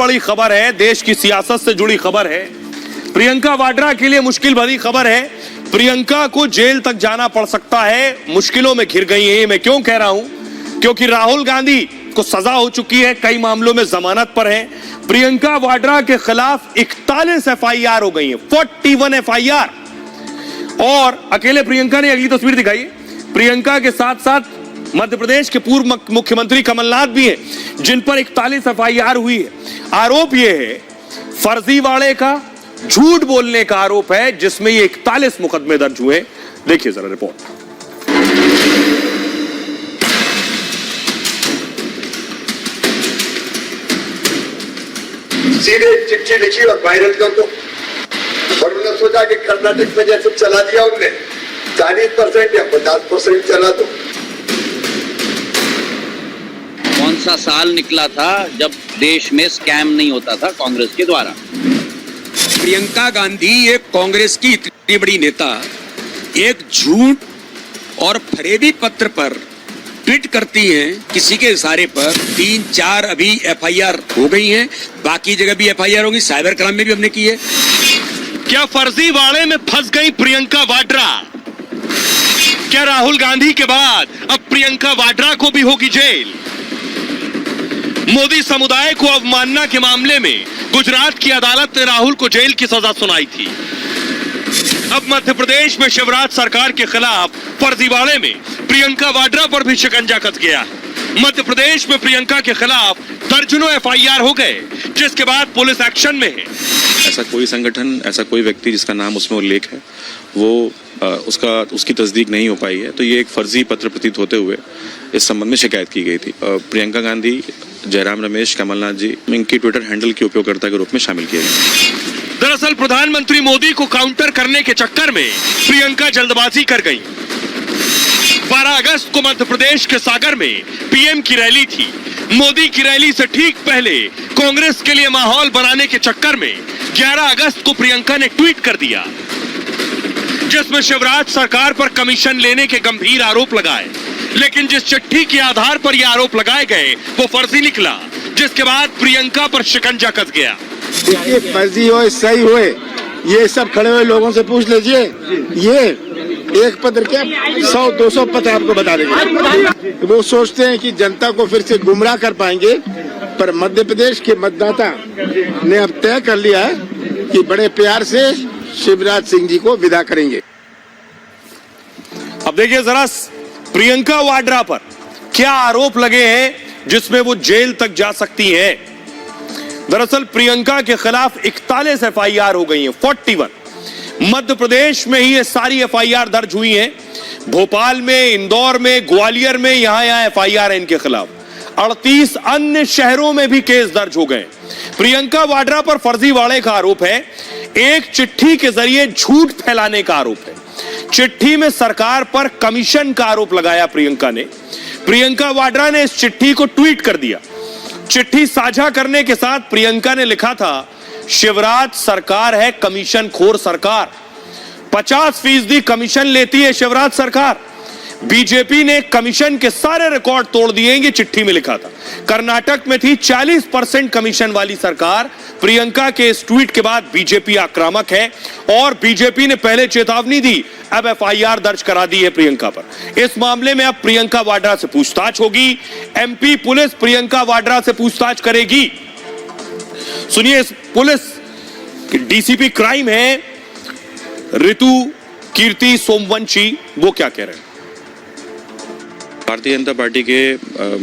बड़ी खबर है, देश की सियासत से जुड़ी खबर है। प्रियंका वाड्रा के लिए मुश्किल भरी खबर है। प्रियंका को जेल तक जाना पड़ सकता है, मुश्किलों में घिर गई है। मैं क्यों कह रहा हूं? क्योंकि राहुल गांधी को सजा हो चुकी है, कई मामलों में जमानत पर है। प्रियंका वाड्रा के खिलाफ 41 एफआईआर हो गई है, 41 एफआईआर। और अकेले प्रियंका ने, अगली तस्वीर दिखाई, प्रियंका के साथ साथ मध्य प्रदेश के पूर्व मुख्यमंत्री कमलनाथ भी हैं, जिन पर 41 एफआईआर हुई है। आरोप यह है, फर्जीवाड़े का, झूठ बोलने का आरोप है, जिसमें ये 41 मुकदमे दर्ज हुए। देखिए जरा रिपोर्ट। सीधे चिट्ठी लिखी और वायरल कर दो। और उन्होंने सोचा कि कर्नाटक में जैसे चला दिया उन्होंने 40% या 50% चला दो। कौन सा साल निकला था जब देश में स्कैम नहीं होता था कांग्रेस के द्वारा? प्रियंका गांधी एक कांग्रेस की इतनी बड़ी नेता एक झूठ और फरेबी पत्र पर ट्वीट करती हैं, किसी के इशारे पर 3-4 अभी एफआईआर हो गई हैं, बाकी जगह भी एफआईआर होगी, साइबर क्राइम में भी हमने की है। क्या फर्जीवाड़े में फंस गई प्रियंका वाड्रा? क्या राहुल गांधी के बाद अब प्रियंका वाड्रा को भी होगी जेल? मोदी समुदाय को अवमानना के मामले में गुजरात की अदालत ने राहुल को जेल की सजा सुनाई थी। अब मध्य प्रदेश में शिवराज सरकार के खिलाफ फर्जीवाड़े में प्रियंका वाड्रा पर भी शिकंजा कस गया। मध्य प्रदेश में प्रियंका के खिलाफ दर्जनों एफआईआर हो गए, जिसके बाद पुलिस एक्शन में है। ऐसा कोई संगठन, ऐसा कोई व्यक्ति जिसका नाम उसमें उल्लेख है, वो उसकी तस्दीक नहीं हो पाई है। तो ये एक फर्जी पत्र प्रतीत होते हुए इस संबंध में शिकायत की गई थी। प्रियंका गांधी, जयराम रमेश, कमलनाथ जी इनकी ट्विटर हैंडल के उपयोगकर्ता के रूप में शामिल किए गए। दरअसल प्रधानमंत्री मोदी को काउंटर करने के चक्कर में प्रियंका जल्दबाजी कर गई। 12 अगस्त को मध्य प्रदेश के सागर में पीएम की रैली थी। मोदी की रैली से ठीक पहले कांग्रेस के लिए माहौल बनाने के चक्कर में 11 अगस्त को प्रियंका ने ट्वीट कर दिया, जिसमें शिवराज सरकार पर कमीशन लेने के गंभीर आरोप लगाए। लेकिन जिस चिट्ठी के आधार पर यह आरोप लगाए गए वो फर्जी निकला, जिसके बाद प्रियंका पर शिकंजा कस गया। ये फर्जी हो सही हो, ये सब खड़े हुए लोगों से पूछ लीजिए। ये एक पत्र क्या 100-200 पत्र आपको बता देंगे। वो सोचते हैं कि जनता को फिर से गुमराह कर पाएंगे, पर मध्य प्रदेश के मतदाता ने अब तय कर लिया है कि बड़े प्यार से शिवराज सिंह जी को विदा करेंगे। अब देखिए जरा प्रियंका वाड्रा पर क्या आरोप लगे हैं जिसमें वो जेल तक जा सकती हैं। दरअसल प्रियंका के खिलाफ 41 एफआईआर हो गई हैं, 41। मध्य प्रदेश में ही ये सारी एफआईआर दर्ज हुई हैं। भोपाल में, इंदौर में, ग्वालियर में, यहां एफआईआर है इनके खिलाफ। 38 अन्य शहरों में भी केस दर्ज हो गए। प्रियंका वाड्रा पर फर्जीवाड़े का आरोप है, एक चिट्ठी के जरिए झूठ फैलाने का आरोप है। चिट्ठी में सरकार पर कमीशन का आरोप लगाया प्रियंका ने। प्रियंका वाड्रा ने इस चिट्ठी को ट्वीट कर दिया। चिट्ठी साझा करने के साथ प्रियंका ने लिखा था, शिवराज सरकार है कमीशन खोर सरकार, 50% कमीशन लेती है शिवराज सरकार। बीजेपी ने कमीशन के सारे रिकॉर्ड तोड़ दिए, ये चिट्ठी में लिखा था। कर्नाटक में थी 40% कमीशन वाली सरकार। प्रियंका के इस ट्वीट के बाद बीजेपी आक्रामक है और बीजेपी ने पहले चेतावनी दी, अब एफआईआर दर्ज करा दी है प्रियंका पर। इस मामले में अब प्रियंका वाड्रा से पूछताछ होगी। एमपी पुलिस प्रियंका वाड्रा से पूछताछ करेगी। सुनिए, पुलिस डीसीपी क्राइम है ऋतु कीर्ति सोमवंशी, वो क्या कह रहे हैं। भारतीय जनता पार्टी के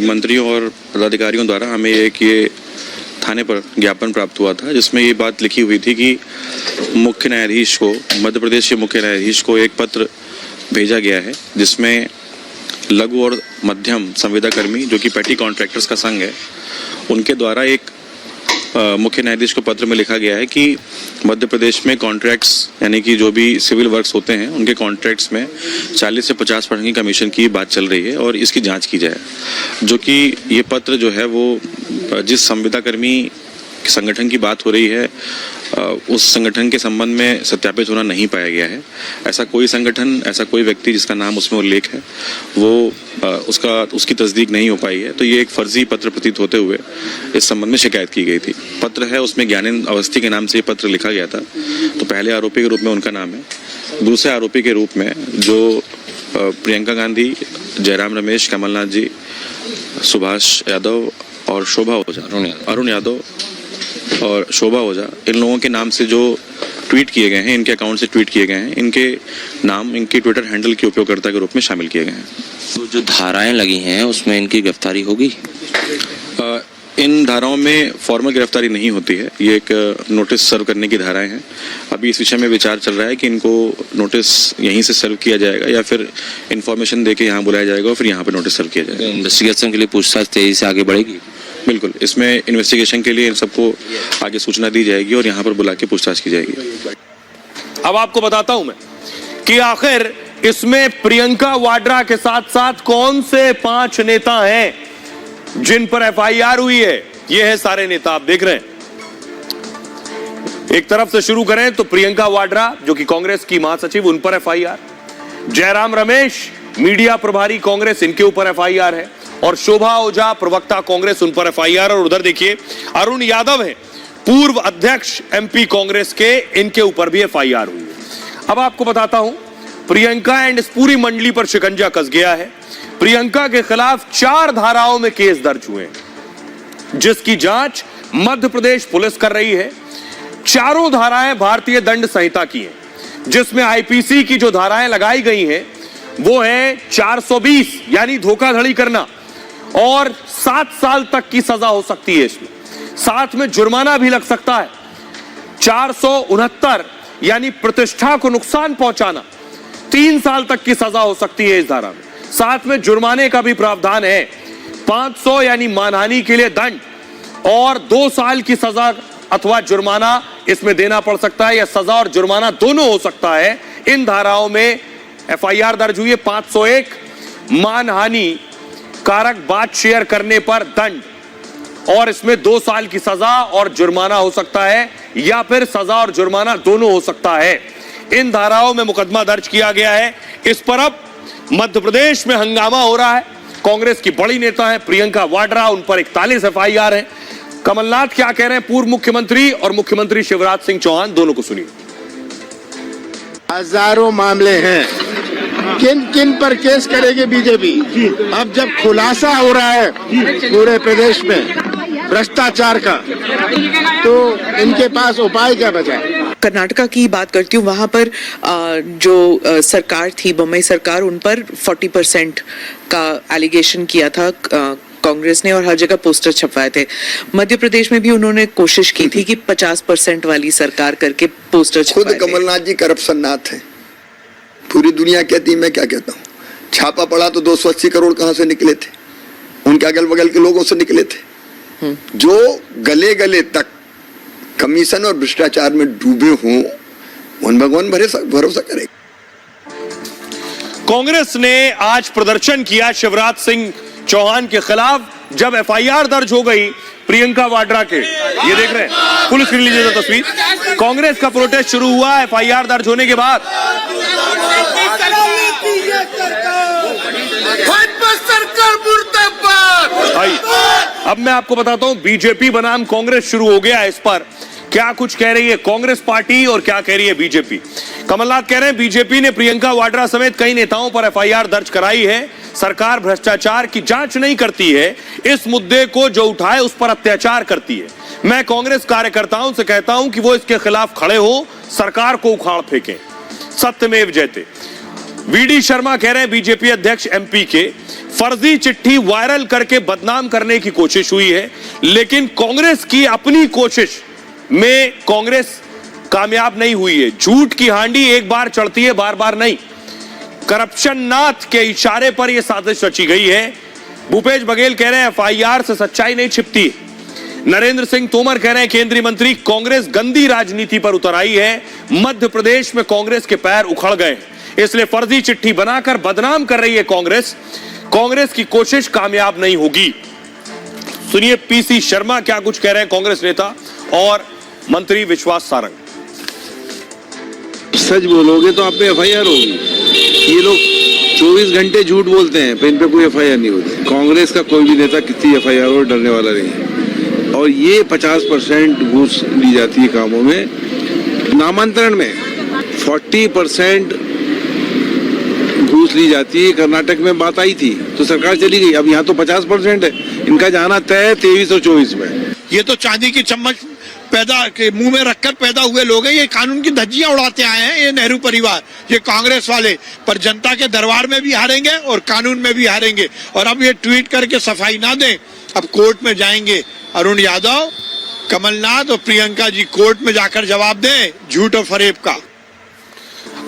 मंत्रियों और पदाधिकारियों द्वारा हमें एक ये थाने पर ज्ञापन प्राप्त हुआ था, जिसमें ये बात लिखी हुई थी कि मुख्य न्यायाधीश को, मध्य प्रदेश के मुख्य न्यायाधीश को एक पत्र भेजा गया है, जिसमें लघु और मध्यम संविदा कर्मी, जो कि पेटी कॉन्ट्रैक्टर्स का संघ है, उनके द्वारा एक मुख्य न्यायाधीश को पत्र में लिखा गया है कि मध्य प्रदेश में कॉन्ट्रैक्ट्स, यानी कि जो भी सिविल वर्क्स होते हैं उनके कॉन्ट्रैक्ट्स में 40 से 50% की कमीशन की बात चल रही है और इसकी जांच की जाए। जो कि ये पत्र जो है वो जिस संविदा कर्मी संगठन की बात हो रही है उस संगठन के संबंध में सत्यापित होना नहीं पाया गया है। ऐसा कोई संगठन, ऐसा कोई व्यक्ति जिसका नाम उसमें उल्लेख है वो उसकी तस्दीक नहीं हो पाई है। तो ये एक फर्जी पत्र प्रतीत होते हुए इस संबंध में शिकायत की गई थी। पत्र है, उसमें ज्ञानेंद्र अवस्थी के नाम से ये पत्र लिखा गया था। तो पहले आरोपी के रूप में उनका नाम है, दूसरे आरोपी के रूप में जो प्रियंका गांधी, जयराम रमेश, कमलनाथ जी, सुभाष यादव और शोभा ओझा, अरुण यादव और शोभा ओझा, इन लोगों के नाम से जो ट्वीट किए गए हैं, इनके अकाउंट से ट्वीट किए गए हैं, इनके नाम इनके ट्विटर हैंडल के उपयोगकर्ता के रूप में शामिल किए गए हैं। तो जो धाराएं लगी हैं उसमें इनकी गिरफ्तारी होगी? इन धाराओं में फॉर्मल गिरफ्तारी नहीं होती है, ये एक नोटिस सर्व करने की धाराएं हैं। अभी इस विषय में विचार चल रहा है कि इनको नोटिस यहीं से सर्व किया जाएगा या फिर इन्फॉर्मेशन देके यहाँ बुलाया जाएगा और फिर यहाँ पे नोटिस सर्व किया जाएगा। इन्वेस्टिगेशन के लिए पूछताछ तेजी से आगे बढ़ेगी? बिल्कुल, इसमें इन्वेस्टिगेशन के लिए इन सबको आगे सूचना दी जाएगी और यहाँ पर बुला के पूछताछ की जाएगी। अब आपको बताता हूं मैं कि आखिर इसमें प्रियंका वाड्रा के साथ साथ कौन से 5 नेता हैं जिन पर एफआईआर हुई है। ये है सारे नेता, आप देख रहे हैं। एक तरफ से शुरू करें तो प्रियंका वाड्रा जो कि कांग्रेस की महासचिव, उन पर एफआईआर। जयराम रमेश मीडिया प्रभारी कांग्रेस, इनके ऊपर एफआईआर है। और शोभा ओझा प्रवक्ता कांग्रेस, उन पर एफआईआर। और उधर देखिए अरुण यादव है, पूर्व अध्यक्ष एमपी कांग्रेस के, इनके ऊपर भी एफआईआर हुई है। अब आपको बताता हूं, प्रियंका एंड इस पूरी मंडली पर शिकंजा कस गया है। प्रियंका के खिलाफ 4 धाराओं में केस दर्ज हुए हैं जिसकी जांच मध्य प्रदेश पुलिस कर रही है। चारों धाराएं भारतीय दंड संहिता की हैं, जिसमें आईपीसी की जो धाराएं लगाई गई हैं वो है 420 यानी धोखाधड़ी करना, और 7 साल तक की सजा हो सकती है इसमें, साथ में जुर्माना भी लग सकता है। 469 यानी प्रतिष्ठा को नुकसान पहुंचाना, 3 साल तक की सजा हो सकती है इस धारा में, साथ में जुर्माने का भी प्रावधान है। 500 यानी मानहानि के लिए दंड और 2 साल की सजा अथवा जुर्माना इसमें देना पड़ सकता है, या सजा और जुर्माना दोनों हो सकता है। इन धाराओं में एफआईआर दर्ज हुई है। 501 मानहानि कारक बात शेयर करने पर दंड, और इसमें 2 साल की सजा और जुर्माना हो सकता है, या फिर सजा और जुर्माना दोनों हो सकता है। इन धाराओं में मुकदमा दर्ज किया गया है। इस पर अब मध्य प्रदेश में हंगामा हो रहा है। कांग्रेस की बड़ी नेता है प्रियंका वाड्रा, उन पर 41 एफआईआर है। कमलनाथ क्या कह रहे हैं, पूर्व मुख्यमंत्री और मुख्यमंत्री शिवराज सिंह चौहान, दोनों को सुनिए। हजारों मामले हैं, किन किन पर केस करेगी बीजेपी? अब जब खुलासा हो रहा है पूरे प्रदेश में भ्रष्टाचार का, तो इनके पास उपाय क्या बचा है? कर्नाटका की बात करती हूँ, वहां पर जो सरकार थी, बम्बई सरकार, उन पर 40% का एलिगेशन किया था कांग्रेस ने, और हर जगह पोस्टर छपवाए थे। मध्य प्रदेश में भी उन्होंने कोशिश की थी कि 50% वाली सरकार करके पोस्टर खुद कमलनाथ जी करप्शन नाथ है, पूरी दुनिया कहती, मैं क्या कहता हूँ। छापा पड़ा तो 280 करोड़ कहाँ से निकले थे? उनके अगल बगल के लोगों से निकले थे, जो गले गले तक कमीशन और भ्रष्टाचार में डूबे हों, उन भगवान भरोसा करेगा। कांग्रेस ने आज प्रदर्शन किया शिवराज सिंह चौहान के खिलाफ, जब एफआईआर दर्ज हो गई प्रियंका वाड्रा के। ये देख रहे हैं, पुलिस के लीजिए तस्वीर। कांग्रेस का प्रोटेस्ट शुरू हुआ एफआईआर दर्ज होने के बाद। अब मैं आपको बताता हूं, बीजेपी बनाम कांग्रेस शुरू हो गया। इस पर क्या कुछ कह रही है कांग्रेस पार्टी और क्या कह रही है बीजेपी। कमलनाथ कह रहे हैं बीजेपी ने प्रियंका वाड्रा समेत कई नेताओं पर एफआईआर दर्ज कराई है। सरकार भ्रष्टाचार की जांच नहीं करती है, इस मुद्दे को जो उठाए उस पर अत्याचार करती है। मैं कांग्रेस कार्यकर्ताओं से कहता हूं कि वो इसके खिलाफ खड़े हो, सरकार को उखाड़ फेंकें। सत्यमेव जयते। वीडी शर्मा कह रहे हैं बीजेपी अध्यक्ष एमपी के फर्जी चिट्ठी वायरल करके बदनाम करने की कोशिश हुई है, लेकिन कांग्रेस की अपनी कोशिश में कांग्रेस कामयाब नहीं हुई है। झूठ की हांडी एक बार चढ़ती है, बार बार नहीं। करप्शन नाथ के इशारे पर यह साजिश रची गई है। भूपेश बघेल कह रहे हैं एफआईआर से सच्चाई नहीं छिपती। नरेंद्र सिंह तोमर कह रहे हैं केंद्रीय मंत्री कांग्रेस गंदी राजनीति पर उतर आई है, मध्य प्रदेश में कांग्रेस के पैर उखड़ गए, इसलिए फर्जी चिट्ठी बनाकर बदनाम कर रही है कांग्रेस। कांग्रेस की कोशिश कामयाब नहीं होगी। सुनिए पीसी शर्मा क्या कुछ कह रहे हैं कांग्रेस नेता, और मंत्री विश्वास सारंग। सच बोलोगे तो आप पे FIR होगी। ये लोग 24 घंटे झूठ बोलते हैं, पर इन पे कोई FIR नहीं होती। कांग्रेस का कोई भी नेता कितनी FIR हो डरने वाला नहीं है। और ये 50% घूस ली जाती है कामों में। नामांतरण में 40% घूस ली जाती है। कर्नाटक में बात आई थी तो सरकार चली गई, अब यहाँ तो 50% है। इनका जाना तय है 23 और 24 में। ये तो चांदी की चम्मच पैदा के मुंह में रखकर पैदा हुए लोग हैं। ये कानून की धज्जियां उड़ाते आए हैं ये नेहरू परिवार, ये कांग्रेस वाले। पर जनता के दरबार में भी हारेंगे और कानून में भी हारेंगे। और अब ये ट्वीट करके सफाई ना दें, अब कोर्ट में जाएंगे। अरुण यादव, कमलनाथ और प्रियंका जी कोर्ट में जाकर जवाब दें झूठ और फरेब का।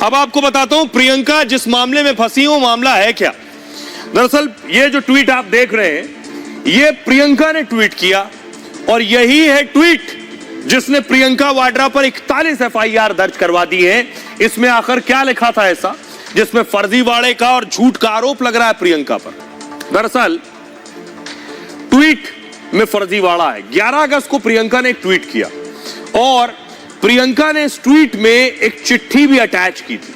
अब आपको बताता हूं प्रियंका जिस मामले में फंसी वो मामला है क्या। दरअसल ये जो ट्वीट आप देख रहे हैं ये प्रियंका ने ट्वीट किया और यही है ट्वीट जिसने प्रियंका वाड्रा पर 41 FIR दर्ज करवा दी है। इसमें आखिर क्या लिखा था ऐसा जिसमें फर्जीवाड़े का और झूठ का आरोप लग रहा है प्रियंका पर। दरअसल ट्वीट में फर्जीवाड़ा है। 11 अगस्त को प्रियंका ने एक ट्वीट किया और प्रियंका ने इस ट्वीट में एक चिट्ठी भी अटैच की थी।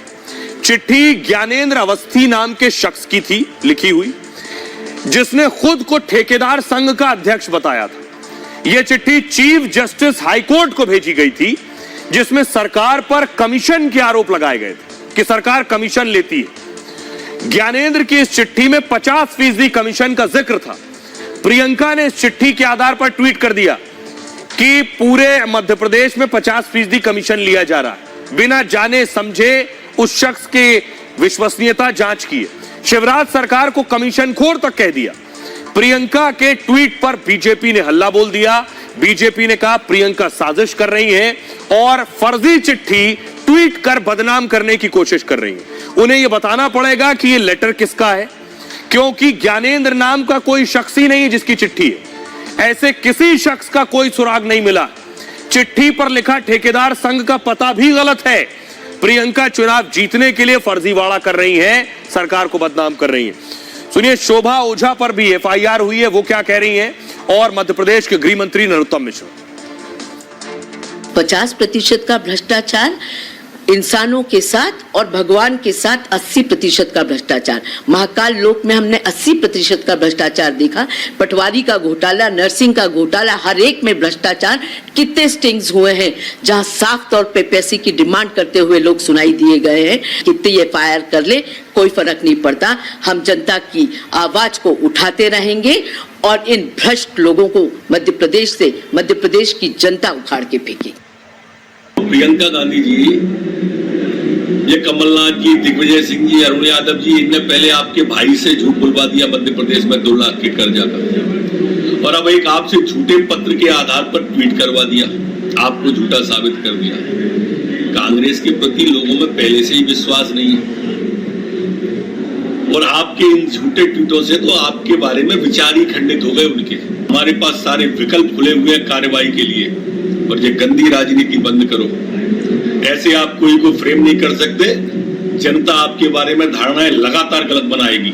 चिट्ठी ज्ञानेंद्र अवस्थी नाम के शख्स की थी लिखी हुई, जिसने खुद को ठेकेदार संघ का अध्यक्ष बताया था। यह चिट्ठी चीफ जस्टिस हाईकोर्ट को भेजी गई थी जिसमें सरकार पर कमीशन के आरोप लगाए गए थे कि सरकार कमीशन लेती है। ज्ञानेंद्र की इस चिट्ठी में 50% कमीशन का जिक्र था। प्रियंका ने इस चिट्ठी के आधार पर ट्वीट कर दिया कि पूरे मध्य प्रदेश में 50% कमीशन लिया जा रहा है। बिना जाने समझे उस शख्स की विश्वसनीयता जांच की है। शिवराज सरकार को कमीशन खोर तक कह दिया। प्रियंका के ट्वीट पर बीजेपी ने हल्ला बोल दिया। बीजेपी ने कहा प्रियंका साजिश कर रही है और फर्जी चिट्ठी ट्वीट कर बदनाम करने की कोशिश कर रही है। उन्हें यह बताना पड़ेगा कि यह लेटर किसका है, क्योंकि ज्ञानेंद्र नाम का कोई शख्स ही नहीं जिसकी चिट्ठी है। ऐसे किसी शख्स का कोई सुराग नहीं मिला। चिट्ठी पर लिखा ठेकेदार संघ का पता भी गलत है। प्रियंका चुनाव जीतने के लिए फर्जीवाड़ा कर रही है, सरकार को बदनाम कर रही है। सुनिए शोभा ओझा पर भी FIR हुई है, वो क्या कह रही हैं, और मध्य प्रदेश के गृह मंत्री नरोत्तम मिश्र। 50% का भ्रष्टाचार इंसानों के साथ और भगवान के साथ 80% का भ्रष्टाचार। महाकाल लोक में हमने 80% का भ्रष्टाचार देखा। पटवारी का घोटाला, नर्सिंग का घोटाला, हर एक में भ्रष्टाचार। कितने स्टिंग्स हुए हैं जहां साफ तौर पे पैसे की डिमांड करते हुए लोग सुनाई दिए गए हैं। कितनी FIR कर ले कोई फर्क नहीं पड़ता। हम जनता की आवाज को उठाते रहेंगे और इन भ्रष्ट लोगों को मध्य प्रदेश की जनता उखाड़ के फेंकेगी। प्रियंका गांधी जी, ये कमलनाथ जी, दिग्विजय सिंह जी, अरुण यादव जी, इनने पहले आपके भाई से झूठ बुलवा दिया मध्य प्रदेश में 2 लाख के कर्जा का, और अब एक आपसे झूठे पत्र के आधार पर ट्वीट करवा दिया, आपको झूठा साबित कर दिया। कांग्रेस के प्रति लोगों में पहले से ही विश्वास नहीं है और आपके इन झूठे ट्वीटों से तो आपके बारे में विचार ही खंडित हो गए उनके। हमारे पास सारे विकल्प खुले हुए हैं कार्रवाई के लिए, और ये गंदी राजनीति बंद करो। ऐसे आप कोई को फ्रेम नहीं कर सकते। जनता आपके बारे में धारणाएं लगातार गलत बनाएगी।